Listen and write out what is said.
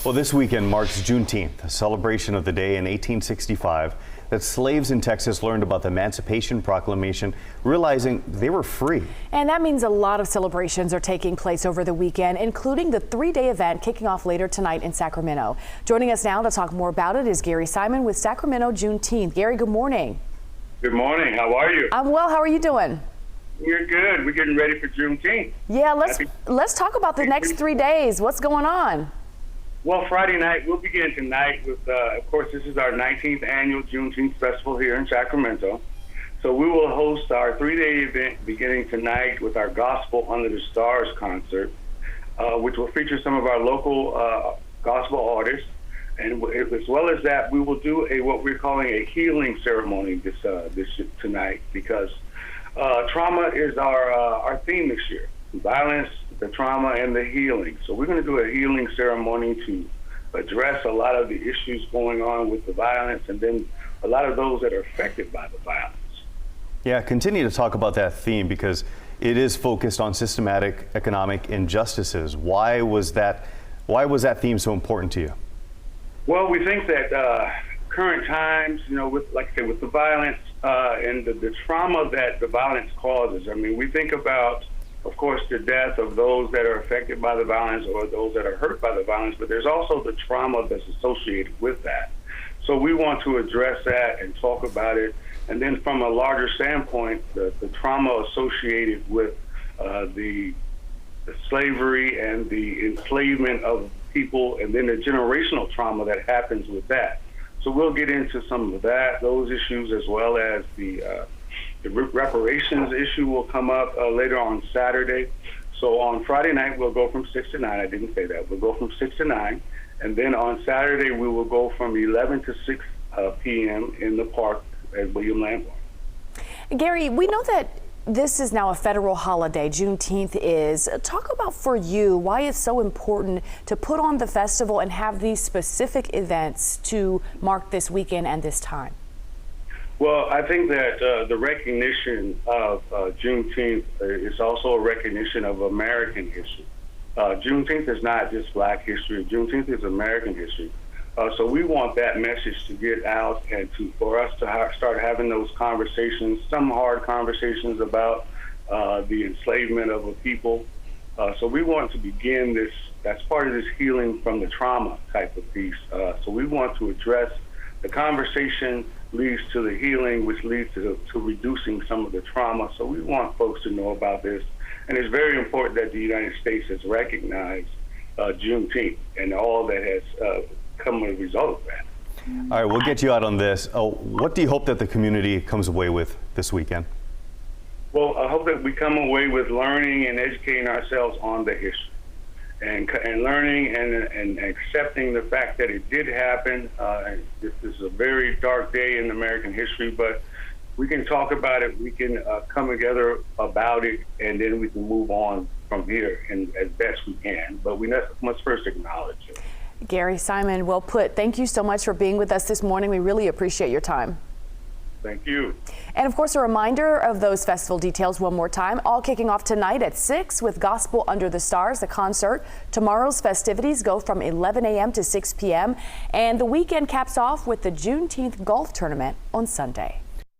Well, this weekend marks Juneteenth, a celebration of the day in 1865 that slaves in Texas learned about the Emancipation Proclamation, realizing they were free. And that means a lot of celebrations are taking place over the weekend, including the three-day event kicking off later tonight in Sacramento. Joining us now to talk more about it is Gary Simon with Sacramento Juneteenth. Gary, good morning. Good morning. How are you? I'm well. How are you doing? You're good. We're getting ready for Juneteenth. Yeah, let's talk about the next 3 days. What's going on? Well, Friday night, we'll begin tonight with, of course, this is our 19th annual Juneteenth Festival here in Sacramento. So we will host our 3-day event beginning tonight with our Gospel Under the Stars concert, which will feature some of our local gospel artists. And as well as that, we will do what we're calling a healing ceremony this tonight, because trauma is our theme this year. Violence, the trauma, and the healing. So we're going to do a healing ceremony to address a lot of the issues going on with the violence, and then a lot of those that are affected by the violence. Yeah, continue to talk about that theme because it is focused on systematic economic injustices. Why was that theme so important to you? Well, we think that current times, with, like I said, with the violence and the trauma that the violence causes. I mean, we think about, of course, the death of those that are affected by the violence or those that are hurt by the violence, but there's also the trauma that's associated with that. So we want to address that and talk about it. And then from a larger standpoint, the trauma associated with the slavery and the enslavement of people, and then the generational trauma that happens with that. So we'll get into some of those issues, as well as the reparations issue will come up later on Saturday. So on Friday night, we'll go from 6 to 9. I didn't say that. We'll go from 6 to 9. And then on Saturday, we will go from 11 to 6 p.m. in the park at William Land Park. Gary, we know that this is now a federal holiday. Juneteenth is. Talk about for you why it's so important to put on the festival and have these specific events to mark this weekend and this time. Well, I think that the recognition of Juneteenth is also a recognition of American history. Juneteenth is not just Black history. Juneteenth is American history. So we want that message to get out and for us to start having those conversations, some hard conversations about the enslavement of a people. So we want to begin this, that's part of this healing from the trauma type of piece. So we want to address the conversation leads to the healing, which leads to reducing some of the trauma. So we want folks to know about this. And it's very important that the United States has recognized Juneteenth and all that has come as a result of that. All right, we'll get you out on this. What do you hope that the community comes away with this weekend? Well, I hope that we come away with learning and educating ourselves on the history. And learning and accepting the fact that it did happen. This is a very dark day in American history, but we can talk about it, we can come together about it, and then we can move on from here and as best we can. But we must first acknowledge it. Gary Simon, well put. Thank you so much for being with us this morning. We really appreciate your time. Thank you. And of course, a reminder of those festival details one more time, all kicking off tonight at 6 with Gospel Under the Stars, the concert. Tomorrow's festivities go from 11 a.m. to 6 p.m. And the weekend caps off with the Juneteenth golf tournament on Sunday.